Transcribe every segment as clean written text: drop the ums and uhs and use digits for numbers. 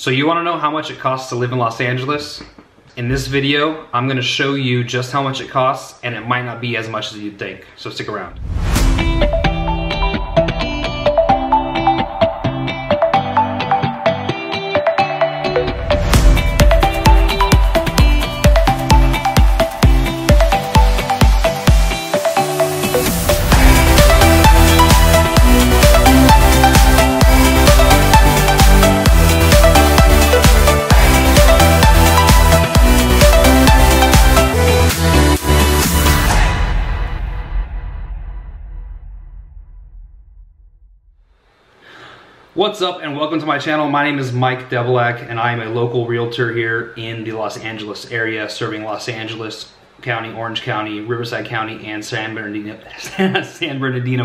So you want to know how much it costs to live in Los Angeles? In this video, I'm going to show you just how much it costs, and it might not be as much as you'd think. So stick around. What's up and welcome to my channel. My name is Mike Debelak and I am a local realtor here in the Los Angeles area, serving Los Angeles County, Orange County, Riverside County, and San Bernardino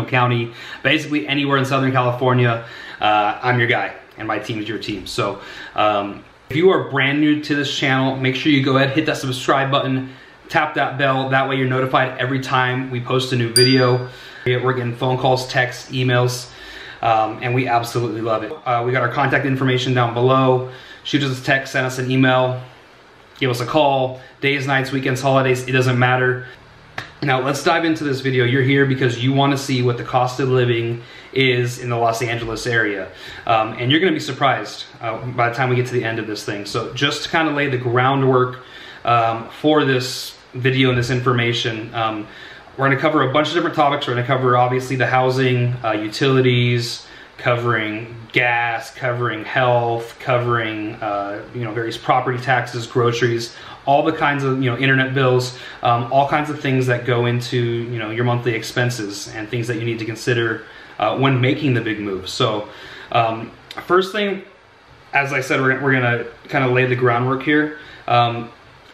County. Basically anywhere in Southern California, I'm your guy and my team is your team. So if you are brand new to this channel, make sure you go ahead, hit that subscribe button, tap that bell. That way you're notified every time we post a new video. We're getting phone calls, texts, emails. And we absolutely love it. We got our contact information down below. Shoot us a text, send us an email, give us a call. Days, nights, weekends, holidays, it doesn't matter. Now let's dive into this video. You're here because you want to see what the cost of living is in the Los Angeles area. And you're going to be surprised by the time we get to the end of this thing. So just to kind of lay the groundwork for this video and this information, we're going to cover a bunch of different topics. We're going to cover obviously the housing, utilities, covering gas, covering health, covering various property taxes, groceries, all the kinds of internet bills, all kinds of things that go into your monthly expenses and things that you need to consider when making the big move. So first thing, as I said, we're going to kind of lay the groundwork here.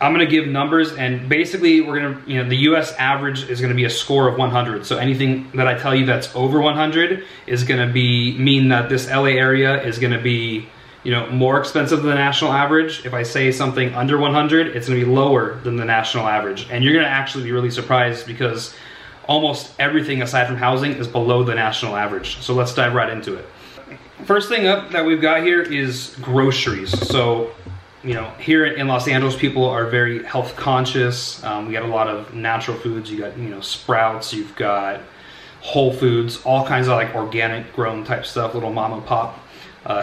I'm going to give numbers, and basically we're going to, the US average is going to be a score of 100. So anything that I tell you that's over 100 is going to mean that this LA area is going to be, more expensive than the national average. If I say something under 100, it's going to be lower than the national average. And you're going to actually be really surprised because almost everything aside from housing is below the national average. So let's dive right into it. First thing up that we've got here is groceries. So here in Los Angeles, people are very health conscious. We got a lot of natural foods. You got, Sprouts, you've got Whole Foods, all kinds of like organic grown type stuff, little mom and pop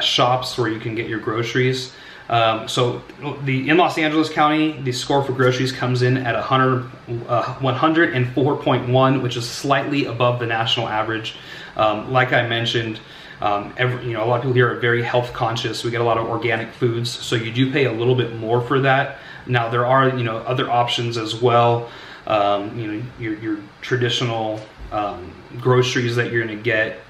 shops where you can get your groceries. So in Los Angeles County, the score for groceries comes in at 104.1, which is slightly above the national average. Like I mentioned, a lot of people here are very health conscious. We get a lot of organic foods, so you do pay a little bit more for that. Now there are other options as well. Your traditional groceries that you're going to get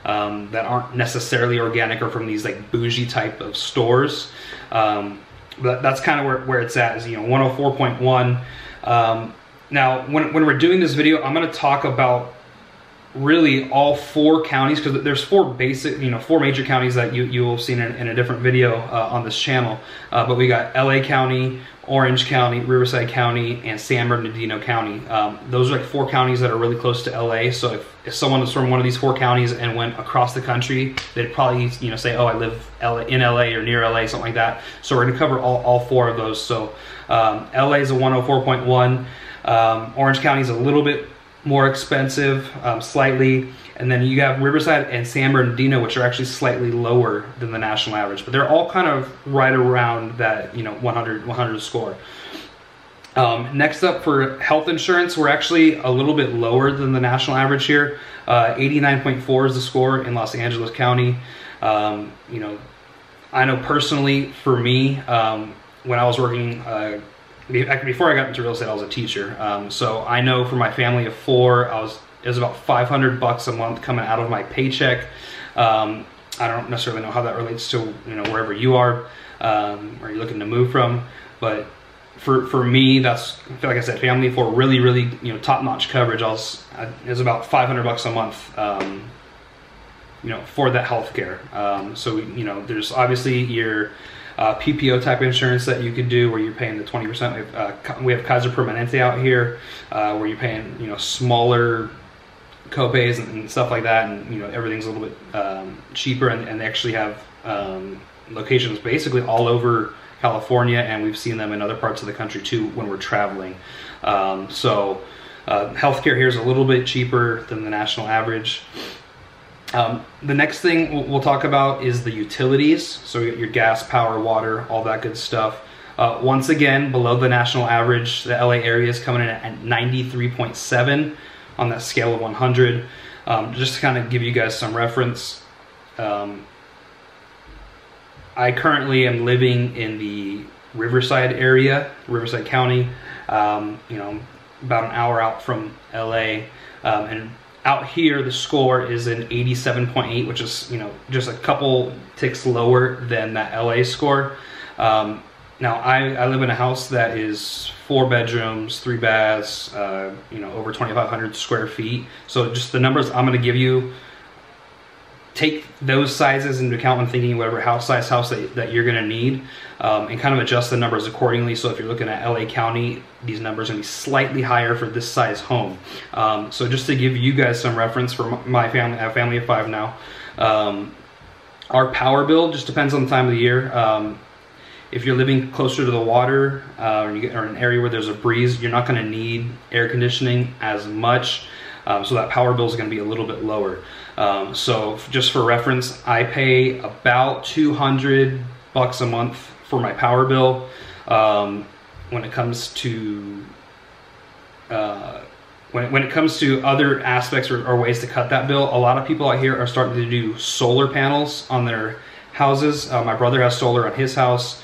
that aren't necessarily organic or from these like bougie type of stores. But that's kind of where it's at, is 104.1. Now when we're doing this video, I'm going to talk about really all four counties, because there's four major counties that you will have seen in a different video on this channel. But we got LA County, Orange County, Riverside County, and San Bernardino County. Those are like four counties that are really close to LA. So if someone was from one of these four counties and went across the country, they'd probably say, oh, I live in LA or near LA, something like that. So we're going to cover all four of those. So LA is a 104.1. Orange County is a little bit more expensive, slightly, and then you have Riverside and San Bernardino, which are actually slightly lower than the national average, but they're all kind of right around that 100 score. Next up, for health insurance, we're actually a little bit lower than the national average here. 89.4 is the score in Los Angeles County. I know personally for me, when I was working before I got into real estate, I was a teacher. So I know for my family of four, it was about $500 a month coming out of my paycheck. I don't necessarily know how that relates to wherever you are, or you're looking to move from. But for me, that's, like I said, family of four, really top-notch coverage. It was about $500 a month, for that healthcare. So there's obviously your PPO type insurance that you could do where you're paying the 20%. We have Kaiser Permanente out here, where you're paying smaller copays and stuff like that, and everything's a little bit cheaper, and they actually have locations basically all over California, and we've seen them in other parts of the country too when we're traveling. Healthcare here is a little bit cheaper than the national average. The next thing we'll talk about is the utilities. So your gas, power, water, all that good stuff. Once again, below the national average. The LA area is coming in at 93.7 on that scale of 100. Just to kind of give you guys some reference, I currently am living in the Riverside area, Riverside County, you know, about an hour out from LA, and out here the score is an 87.8, which is, you know, just a couple ticks lower than that LA score. Now I live in a house that is 4 bedrooms, 3 baths, you know, over 2,500 square feet. So just the numbers I'm going to give you, take those sizes into account when thinking whatever house size that you're going to need, and kind of adjust the numbers accordingly. So if you're looking at LA County, these numbers are going to be slightly higher for this size home. So just to give you guys some reference for my family, I have a family of 5 now. Our power bill just depends on the time of the year. If you're living closer to the water, or an area where there's a breeze, you're not going to need air conditioning as much. So that power bill is going to be a little bit lower. So just for reference, I pay about $200 a month for my power bill. When it comes to when it comes to other aspects or ways to cut that bill, a lot of people out here are starting to do solar panels on their houses. My brother has solar on his house,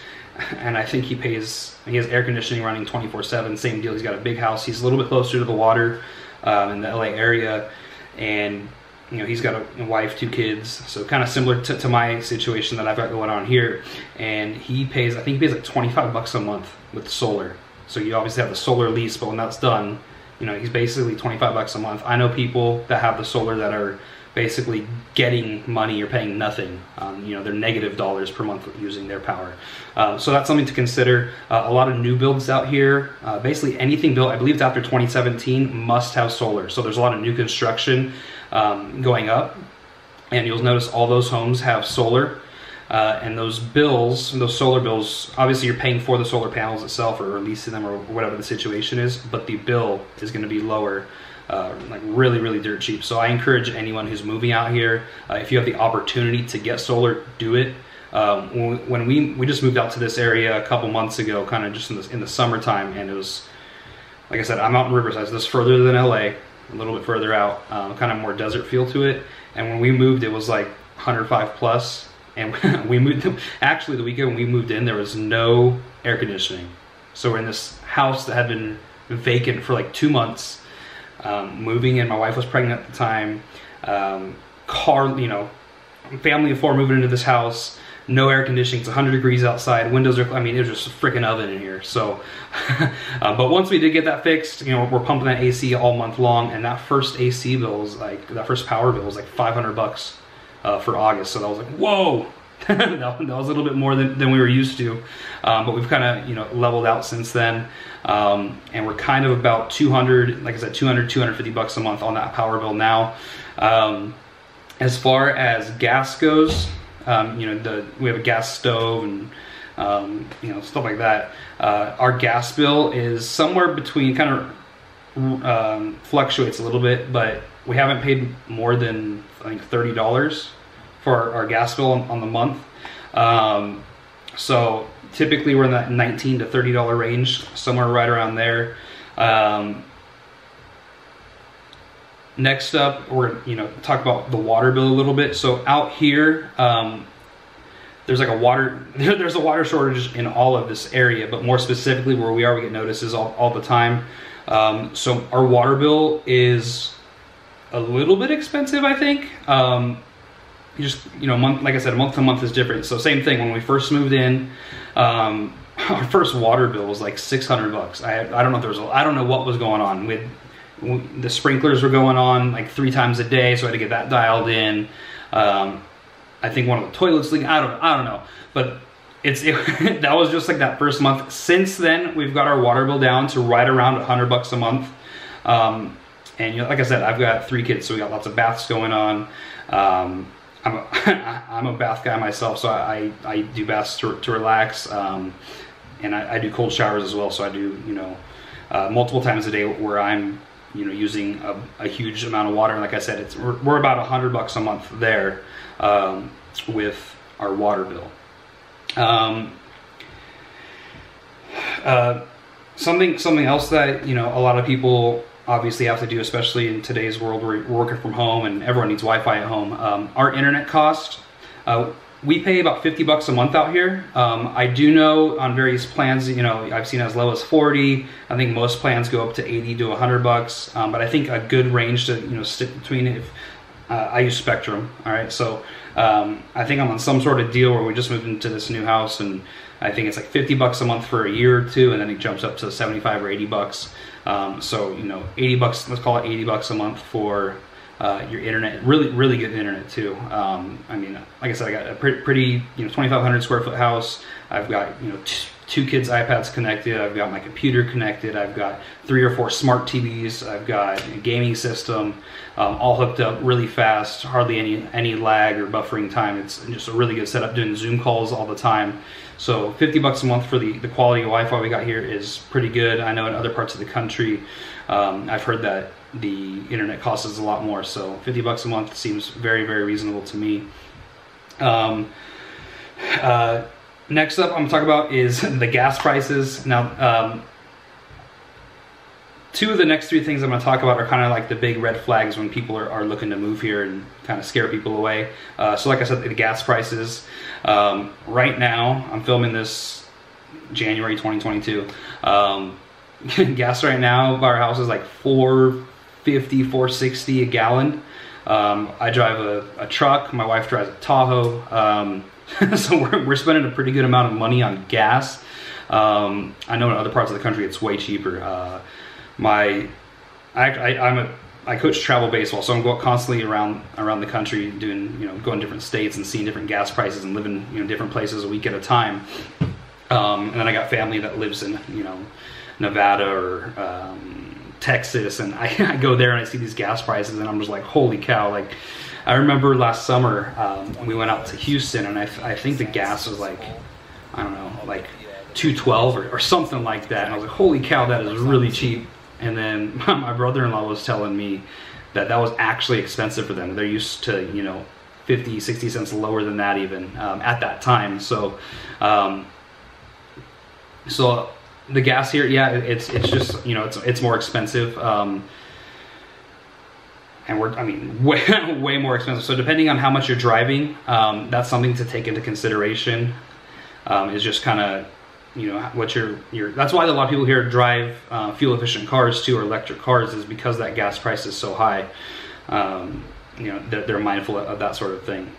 and I think he has air conditioning running 24/7. Same deal. He's got a big house. He's a little bit closer to the water in the LA area, and you know, he's got a wife, 2 kids, so kind of similar to my situation that I've got going on here. And he pays, I think he pays like $25 a month with solar. So you obviously have the solar lease, but when that's done, you know, he's basically $25 a month. I know people that have the solar that are basically getting money or paying nothing. You know, they're negative dollars per month using their power. So that's something to consider. A lot of new builds out here, basically anything built, I believe it's after 2017, must have solar. So there's a lot of new construction going up, and you'll notice all those homes have solar. And those bills, those solar bills, obviously you're paying for the solar panels itself or leasing them or whatever the situation is, but the bill is going to be lower. Like really dirt cheap. So I encourage anyone who's moving out here, if you have the opportunity to get solar, do it. When we just moved out to this area a couple months ago, kind of just in the summertime, and it was, like I said, I'm out in Riverside, so this is further than LA, a little bit further out, kind of more desert feel to it. And when we moved, it was like 105 plus, and we moved, actually the weekend when we moved in, there was no air conditioning. So we're in this house that had been vacant for like 2 months. Moving in, my wife was pregnant at the time, you know, family of 4 moving into this house, no air conditioning, it's 100 degrees outside, windows are, I mean, there's just a freaking oven in here. So, but once we did get that fixed, you know, we're pumping that AC all month long, and that first AC bill was like, that first power bill was like $500 for August. So that was like, whoa. that was a little bit more than we were used to, but we've kind of, you know, leveled out since then, and we're kind of about 200, like I said, $250 a month on that power bill now. As far as gas goes, you know, we have a gas stove and you know, stuff like that. Our gas bill is somewhere between, kind of fluctuates a little bit, but we haven't paid more than, I think, $30 for our gas bill on the month. So typically we're in that $19 to $30 range, somewhere right around there. Next up, we're, you know, talk about the water bill a little bit. So out here, there's like there's a water shortage in all of this area, but more specifically where we are, we get notices all the time. So our water bill is a little bit expensive, I think. Just, you know, like I said, month to month is different. So same thing, when we first moved in, our first water bill was like $600. I don't know if there was, I don't know what was going on with the sprinklers were going on like 3 times a day, so I had to get that dialed in. I think one of the toilets leaking. I don't know, but that was just like that first month. Since then, we've got our water bill down to right around $100 a month. And you know, like I said, I've got 3 kids, so we got lots of baths going on. I'm a bath guy myself, so I do baths to relax, and I do cold showers as well. So I do, you know, multiple times a day where I'm, you know, using a huge amount of water. And like I said, we're about $100 a month there with our water bill. Something else that, you know, a lot of people obviously have to do, especially in today's world where we're working from home and everyone needs Wi-Fi at home. Our internet cost, we pay about $50 a month out here. I do know on various plans, you know, I've seen as low as 40. I think most plans go up to 80 to $100. But I think a good range to, you know, stick between it. I use Spectrum. All right, so I think I'm on some sort of deal where we just moved into this new house, and I think it's like $50 a month for a year or two, and then it jumps up to 75 or $80. So, you know, $80, let's call it $80 a month for your internet. Really good internet too. I mean, like I said, I got a pretty, you know, 2,500 square foot house. I've got, you know, two kids' iPads connected. I've got my computer connected. I've got 3 or 4 smart TVs. I've got a gaming system, all hooked up really fast. Hardly any lag or buffering time. It's just a really good setup. Doing Zoom calls all the time. So $50 a month for the quality of Wi-Fi we got here is pretty good. I know in other parts of the country, I've heard that the internet costs us a lot more. So $50 a month seems very reasonable to me. Next up I'm gonna talk about is the gas prices. Now, 2 of the next 3 things I'm gonna talk about are kind of like the big red flags when people are looking to move here and kind of scare people away. So like I said, the gas prices. Right now, I'm filming this January 2022. Gas right now by our house is like $4.50, $4.60 a gallon. I drive a truck. My wife drives a Tahoe. So we're spending a pretty good amount of money on gas. I know in other parts of the country it's way cheaper. I coach travel baseball, so I'm going constantly around the country doing, you know, going to different states and seeing different gas prices and living, you know, different places a week at a time. And then I got family that lives in, you know, Nevada or Texas, and I go there and I see these gas prices and I'm just like, holy cow. Like, I remember last summer we went out to Houston, and I think the gas was like, I don't know, like $2.12 or something like that. And I was like, holy cow, that is really cheap. And then my brother-in-law was telling me that that was actually expensive for them. They're used to, you know, 50, 60 cents lower than that even at that time. So, so the gas here, yeah, it's just, you know, it's more expensive. And I mean, way more expensive. So depending on how much you're driving, that's something to take into consideration. Is just kind of, you know, what that's why a lot of people here drive fuel efficient cars too, or electric cars, is because that gas price is so high. You know, they're mindful of that sort of thing.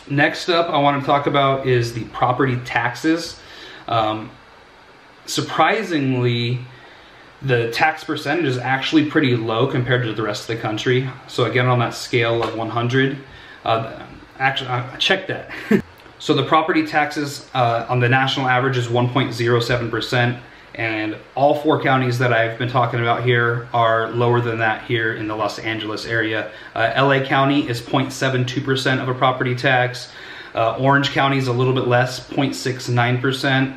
Next up I want to talk about is the property taxes. Surprisingly, the tax percentage is actually pretty low compared to the rest of the country. So again, on that scale of 100, actually I checked that. So the property taxes on the national average is 1.07%, and all 4 counties that I've been talking about here are lower than that here in the Los Angeles area. LA County is 0.72% of a property tax. Orange County is a little bit less, 0.69%.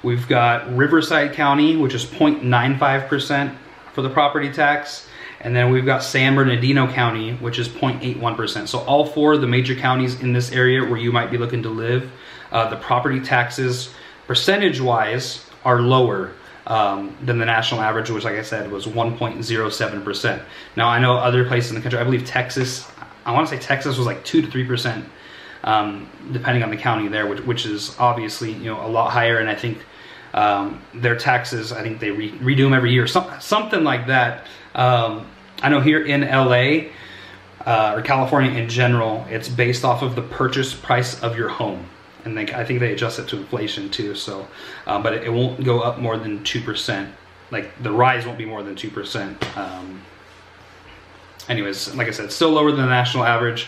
We've got Riverside County, which is 0.95% for the property tax. And then we've got San Bernardino County, which is 0.81%. So all 4 of the major counties in this area where you might be looking to live, the property taxes percentage-wise are lower than the national average, which, like I said, was 1.07%. Now, I know other places in the country, I believe Texas, I want to say Texas was like 2 to 3%, depending on the county there, which is obviously, you know, a lot higher. And I think their taxes, I think they redo them every year, something like that. I know here in LA or California in general, it's based off of the purchase price of your home, and I think they adjust it to inflation too. So, but it won't go up more than 2%. Like the rise won't be more than 2%. Anyways, like I said, still lower than the national average.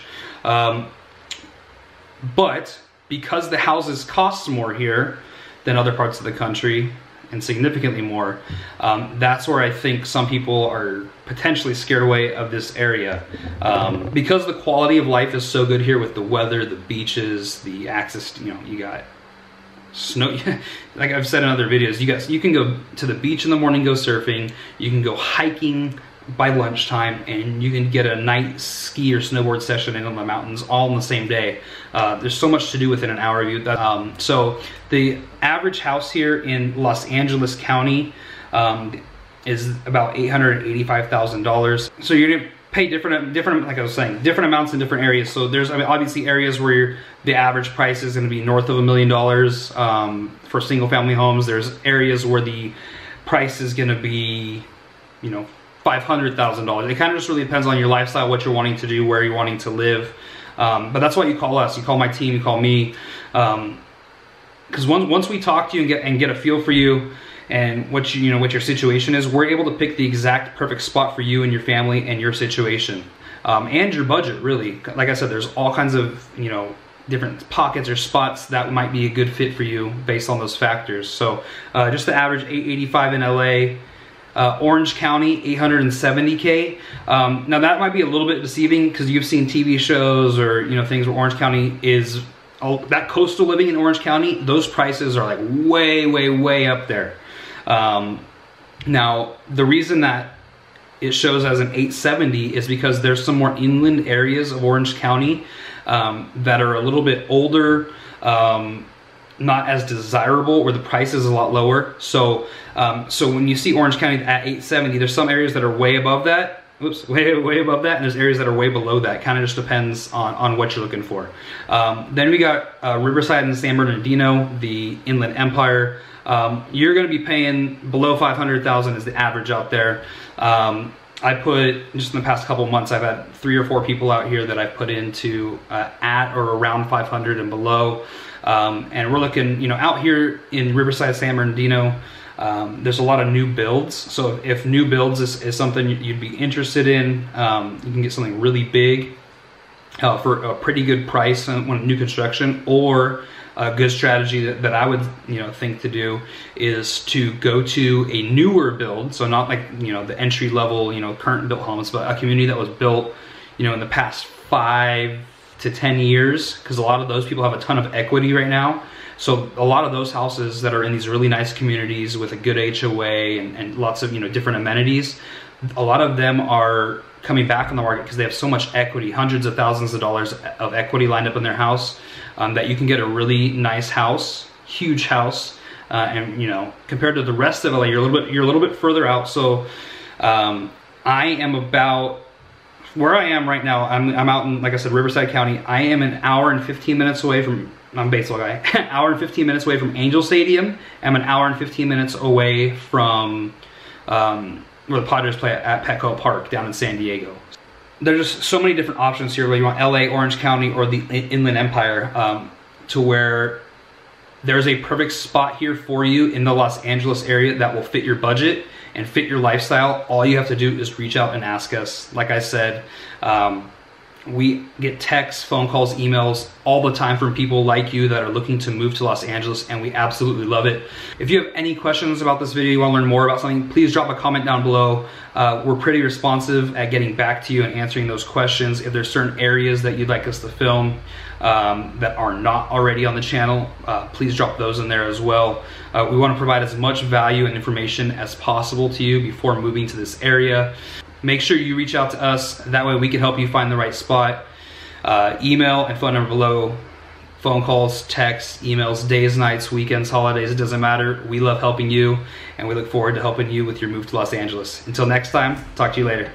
But because the houses cost more here than other parts of the country, and significantly more, that's where I think some people are potentially scared away of this area. Because the quality of life is so good here with the weather, the beaches, the access, you know, you got snow, like I've said in other videos, you can go to the beach in the morning, go surfing, you can go hiking by lunchtime, and you can get a night ski or snowboard session in on the mountains all in the same day. There's so much to do within an hour of you. So the average house here in Los Angeles County is about $885,000. So you're gonna pay different, like I was saying, different amounts in different areas. So there's, I mean, obviously areas where the average price is gonna be north of $1 million for single family homes. There's areas where the price is gonna be, you know, $500,000. It kind of just really depends on your lifestyle, what you're wanting to do, where you're wanting to live. But that's why you call us, you call my team, you call me. Because once we talk to you and get a feel for you and what your situation is, we're able to pick the exact perfect spot for you and your family and your situation. And your budget, really. Like I said, there's all kinds of, you know, different pockets or spots that might be a good fit for you based on those factors. So just the average $885 in LA. Orange County, $870K. Now that might be a little bit deceiving because you've seen TV shows or, you know, things where Orange County is, that coastal living in Orange County, those prices are like way up there. Now the reason that it shows as an 870 is because there's some more inland areas of Orange County that are a little bit older, not as desirable, where the price is a lot lower. So so when you see Orange County at 870, there's some areas that are way above that. Oops, way above that, and there's areas that are way below that. Kind of just depends on what you're looking for. Then we got Riverside and San Bernardino, the Inland Empire. You're going to be paying below $500,000 is the average out there. I put, just in the past couple months, I've had 3 or 4 people out here that I've put into at or around 500 and below. And we're looking, you know, out here in Riverside, San Bernardino, there's a lot of new builds. So if new builds is something you'd be interested in, you can get something really big for a pretty good price when new construction. Or a good strategy that I would, you know, think to do is to go to a newer build. So not like, you know, the entry level, you know, current built homes, but a community that was built, you know, in the past 5 to 10 years, because a lot of those people have a ton of equity right now. So a lot of those houses that are in these really nice communities with a good HOA and lots of, you know, different amenities, a lot of them are coming back on the market because they have so much equity, hundreds of thousands of dollars of equity lined up in their house, that you can get a really nice house, huge house, and, you know, compared to the rest of LA, you're a little bit further out. So I am about, where I am right now, I'm out in, like I said, Riverside County. I am an hour and 15 minutes away from, I'm a baseball guy, hour and 15 minutes away from Angel Stadium. I'm an hour and 15 minutes away from where the Padres play at Petco Park down in San Diego. There's just so many different options here, whether you want LA, Orange County, or the Inland Empire, to where there's a perfect spot here for you in the Los Angeles area that will fit your budget and fit your lifestyle. All you have to do is reach out and ask us. Like I said, we get texts, phone calls, emails all the time from people like you that are looking to move to Los Angeles, and we absolutely love it. If you have any questions about this video, you want to learn more about something, please drop a comment down below. We're pretty responsive at getting back to you and answering those questions. If there's certain areas that you'd like us to film that are not already on the channel, please drop those in there as well. We want to provide as much value and information as possible to you before moving to this area. Make sure you reach out to us. That way we can help you find the right spot. Email and phone number below. Phone calls, texts, emails, days, nights, weekends, holidays, it doesn't matter. We love helping you, and we look forward to helping you with your move to Los Angeles. Until next time, talk to you later.